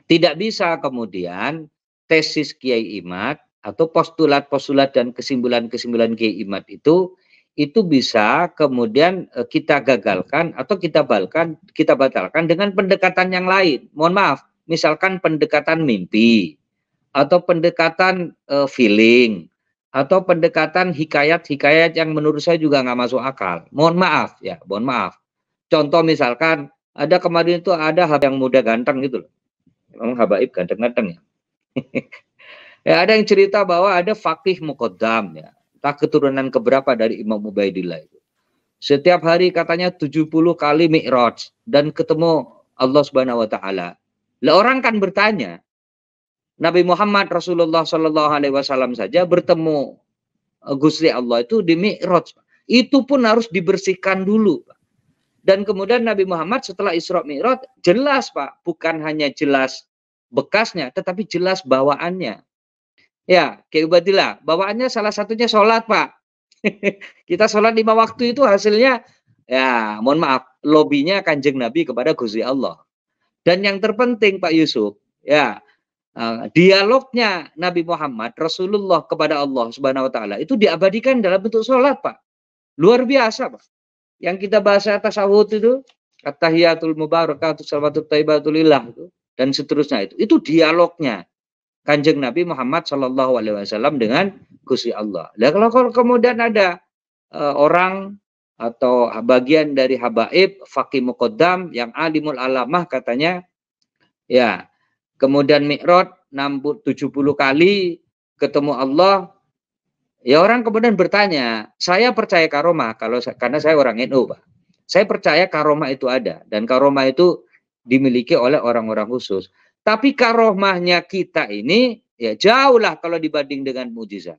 Tidak bisa kemudian tesis Kiai Imad atau postulat-postulat dan kesimpulan-kesimpulan Kiai Imad itu bisa kemudian kita gagalkan atau kita batalkan dengan pendekatan yang lain. Mohon maaf, misalkan pendekatan mimpi atau pendekatan feeling atau pendekatan hikayat-hikayat yang menurut saya juga nggak masuk akal. Mohon maaf ya, mohon maaf. Contoh misalkan ada kemarin itu ada yang muda ganteng gitu loh. Memang habaib ganteng-ganteng ya. Ya ada yang cerita bahwa ada faqih muqaddam ya. Entah keturunan keberapa dari Imam Ubaidillah itu. Setiap hari katanya 70 kali mi'raj dan ketemu Allah Subhanahu wa taala. Lah orang kan bertanya, Nabi Muhammad Rasulullah Shallallahu alaihi wasallam saja bertemu Gusti Allah itu di mi'raj. Itu pun harus dibersihkan dulu, Pak. Dan kemudian Nabi Muhammad setelah Isra Mi'raj jelas, Pak, bukan hanya jelas bekasnya tetapi jelas bawaannya. Ya, kayak Ubadillah, bawaannya salah satunya sholat, Pak. Kita sholat 5 waktu itu hasilnya, ya mohon maaf, lobinya Kanjeng Nabi kepada Gusti Allah. Dan yang terpenting Pak Yusuf, ya dialognya Nabi Muhammad, Rasulullah kepada Allah Subhanahu Wa Taala itu diabadikan dalam bentuk sholat, Pak. Luar biasa, Pak. Yang kita bahas tasawuf itu, at-tahiyatul mubarakatuh, salawatut thayyibatulillah itu, dan seterusnya itu dialognya Kanjeng Nabi Muhammad Shallallahu Alaihi Wasallam dengan Gusti Allah. Nah, kalau kemudian ada orang atau bagian dari habaib faqih muqaddam yang alimul alamah katanya, ya kemudian mi'raj 70 kali ketemu Allah, ya orang kemudian bertanya, saya percaya karomah karena saya orang NU, Pak. Saya percaya karomah itu ada dan karomah itu dimiliki oleh orang-orang khusus. Tapi karomahnya kita ini ya jauh lah kalau dibanding dengan mujizat.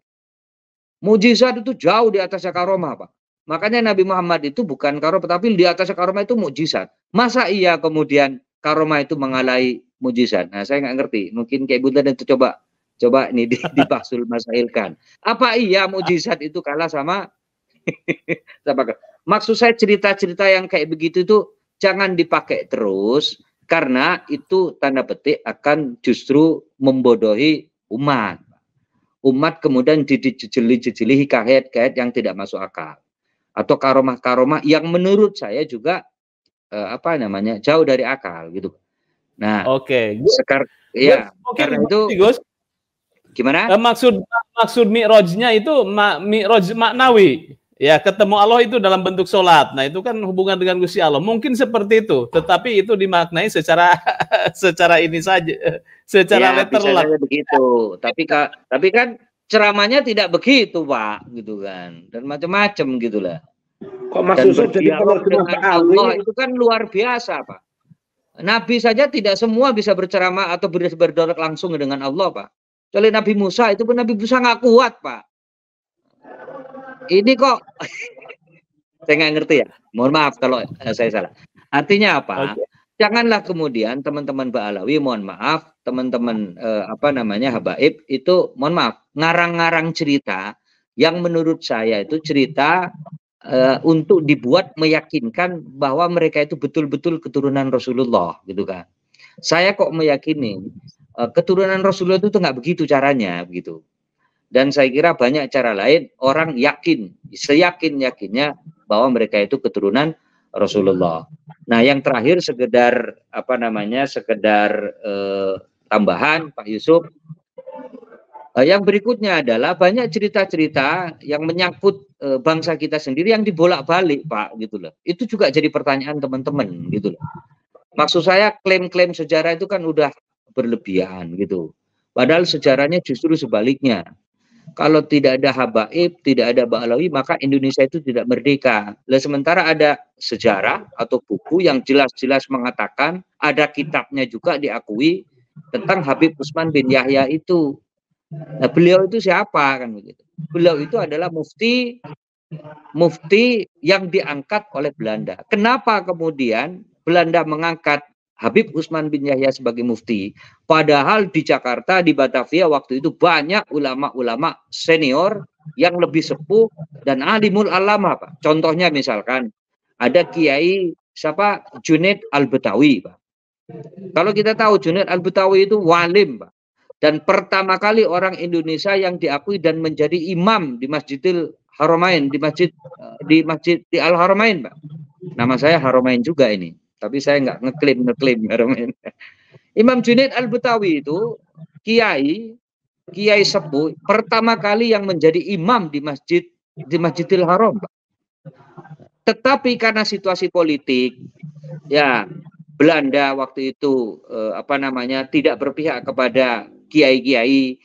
Mujizat itu jauh di atasnya karomah, Pak. Makanya Nabi Muhammad itu bukan karomah, tapi di atasnya karomah itu mujizat. Masa iya kemudian karomah itu mengalahi mujizat? Nah, saya nggak ngerti. Mungkin kayak Bunda itu coba ini dibahsul masailkan. Apa iya mujizat itu kalah sama maksud saya cerita-cerita yang kayak begitu itu jangan dipakai terus. Karena itu tanda petik akan justru membodohi umat. Umat kemudian dijejeli hikayat-hikayat yang tidak masuk akal. Atau karomah-karomah yang menurut saya juga jauh dari akal gitu. Nah, sekarang ya karena itu Gus, gimana? Maksud mi'rajnya itu mi'raj maknawi. Ya, ketemu Allah itu dalam bentuk sholat. Nah, itu kan hubungan dengan Gusti Allah. Mungkin seperti itu, tetapi itu dimaknai secara ini saja, secara letterlek. Begitu. Tapi kan ceramahnya tidak begitu, Pak, gitu kan. Dan macam-macam gitulah. Kok maksud jadi kalau dengan Allah itu kan luar biasa, Pak. Nabi saja tidak semua bisa berceramah atau berdialog langsung dengan Allah, Pak. Kecuali Nabi Musa, itu pun Nabi Musa nggak kuat, Pak. Ini kok saya nggak ngerti ya. Mohon maaf kalau saya salah. Artinya apa? Janganlah kemudian teman-teman Ba'alawi, mohon maaf, teman-teman habaib itu, mohon maaf, ngarang-ngarang cerita yang menurut saya itu cerita untuk dibuat meyakinkan bahwa mereka itu betul-betul keturunan Rasulullah, gitu kan. Saya kok meyakini keturunan Rasulullah itu nggak begitu caranya, begitu. Dan saya kira banyak cara lain orang yakin, seyakin-yakinnya bahwa mereka itu keturunan Rasulullah. Nah, yang terakhir sekedar tambahan Pak Yusuf. Yang berikutnya adalah banyak cerita-cerita yang menyangkut bangsa kita sendiri yang dibolak-balik, Pak, gitu loh. Itu juga jadi pertanyaan teman-teman, gitu loh. Maksud saya klaim-klaim sejarah itu kan udah berlebihan, gitu. Padahal sejarahnya justru sebaliknya. Kalau tidak ada habaib, tidak ada Ba'alawi, maka Indonesia itu tidak merdeka. Nah, sementara ada sejarah atau buku yang jelas-jelas mengatakan, ada kitabnya juga diakui tentang Habib Utsman bin Yahya itu. Nah, beliau itu siapa kan begitu? Beliau itu adalah mufti yang diangkat oleh Belanda. Kenapa kemudian Belanda mengangkat Habib Utsman bin Yahya sebagai mufti? Padahal di Jakarta, di Batavia waktu itu banyak ulama-ulama senior yang lebih sepuh dan alimul alama, Pak. Contohnya misalkan ada Kiai Junaid Al-Betawi, Pak. Kalau kita tahu Junaid Al-Batawi itu walim, Pak. Dan pertama kali orang Indonesia yang diakui dan menjadi imam di Masjidil Haramain, di Masjid di Al Haramain, Pak. Nama saya Haramain juga ini, tapi saya nggak ngeklaim Haramain. Imam Junaid Al-Batawi itu kiai sepuh pertama kali yang menjadi imam di Masjidil Haram, Pak. Tetapi karena situasi politik, ya Belanda waktu itu tidak berpihak kepada kiai-kiai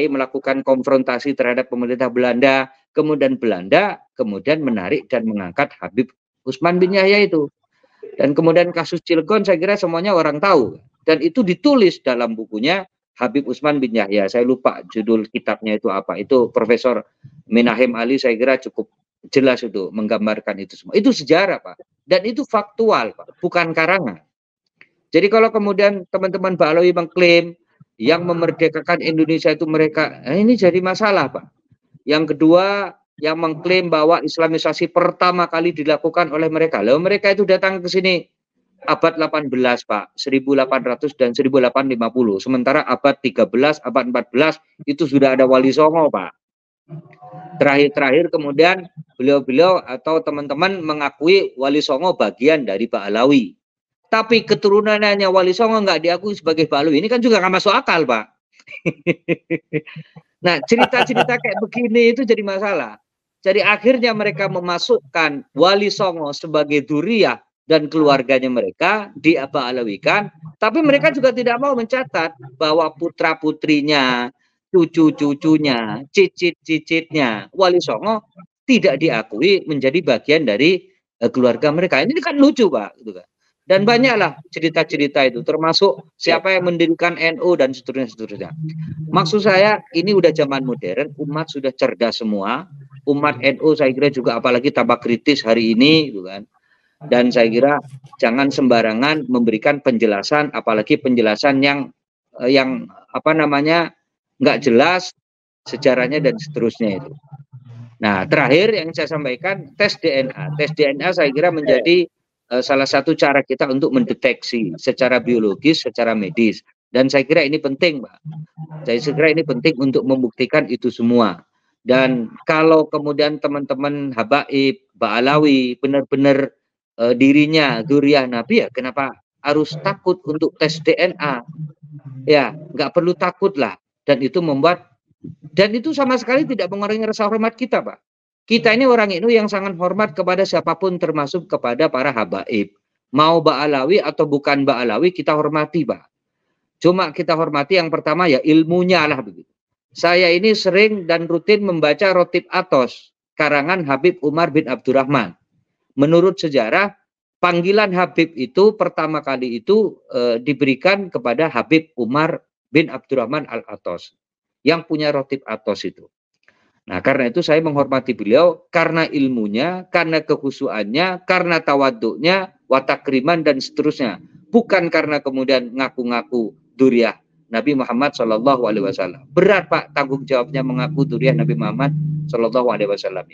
melakukan konfrontasi terhadap pemerintah Belanda, kemudian Belanda menarik dan mengangkat Habib Utsman bin Yahya itu. Dan kemudian kasus Cilegon saya kira semuanya orang tahu, dan itu ditulis dalam bukunya Habib Utsman bin Yahya. Saya lupa judul kitabnya itu apa. Itu Profesor Menahem Ali saya kira cukup jelas itu menggambarkan itu semua. Itu sejarah, Pak. Dan itu faktual, Pak, bukan karangan. Jadi kalau kemudian teman-teman Ba'alawi mengklaim yang memerdekakan Indonesia itu mereka, ini jadi masalah, Pak. Yang kedua, yang mengklaim bahwa Islamisasi pertama kali dilakukan oleh mereka. Lalu mereka itu datang ke sini abad 18, Pak, 1800 dan 1850. Sementara abad 13, abad 14 itu sudah ada Wali Songo, Pak. Terakhir kemudian beliau atau teman-teman mengakui Wali Songo bagian dari Ba'alawi. Tapi keturunannya Wali Songo nggak diakui sebagai Ba'alawi. Ini kan juga nggak masuk akal, Pak. Nah, cerita-cerita kayak begini itu jadi masalah. Jadi akhirnya mereka memasukkan Wali Songo sebagai Duriyah dan keluarganya mereka Ba'alawikan. Tapi mereka juga tidak mau mencatat bahwa putra-putrinya, cucu-cucunya, cicit-cicitnya Wali Songo tidak diakui menjadi bagian dari keluarga mereka. Ini kan lucu, Pak, gitu kan. Dan banyaklah cerita-cerita itu, termasuk siapa yang mendirikan NU dan seterusnya. Maksud saya ini udah zaman modern, umat sudah cerdas semua. Umat NU saya kira juga apalagi tambah kritis hari ini, gitu kan. Dan saya kira jangan sembarangan memberikan penjelasan, apalagi penjelasan yang nggak jelas sejarahnya dan seterusnya itu. Nah, terakhir yang saya sampaikan, tes DNA. Tes DNA saya kira menjadi salah satu cara kita untuk mendeteksi secara biologis, secara medis. Dan saya kira ini penting, Pak. Saya kira ini penting untuk membuktikan itu semua. Dan kalau kemudian teman-teman habaib, Ba'alawi, benar-benar dirinya Dzurriyyah Nabi, ya kenapa harus takut untuk tes DNA? Ya, nggak perlu takut lah. Dan itu sama sekali tidak mengurangi rasa hormat kita, Pak. Kita ini orang NU yang sangat hormat kepada siapapun, termasuk kepada para habaib. Mau Ba'alawi atau bukan Ba'alawi, kita hormati, Pak. Cuma kita hormati yang pertama ya ilmunya lah begitu. Saya ini sering dan rutin membaca Rotib Athos, karangan Habib Umar bin Abdurrahman. Menurut sejarah, panggilan Habib itu pertama kali itu diberikan kepada Habib Umar bin Abdurrahman Al-Athos, yang punya Rotib Athos itu. Nah, karena itu saya menghormati beliau karena ilmunya, karena kekhusyuannya, karena tawaduknya, watakriman dan seterusnya. Bukan karena kemudian ngaku-ngaku Dzurriyyah Nabi Muhammad SAW. Berat, Pak, tanggung jawabnya mengaku Dzurriyyah Nabi Muhammad SAW.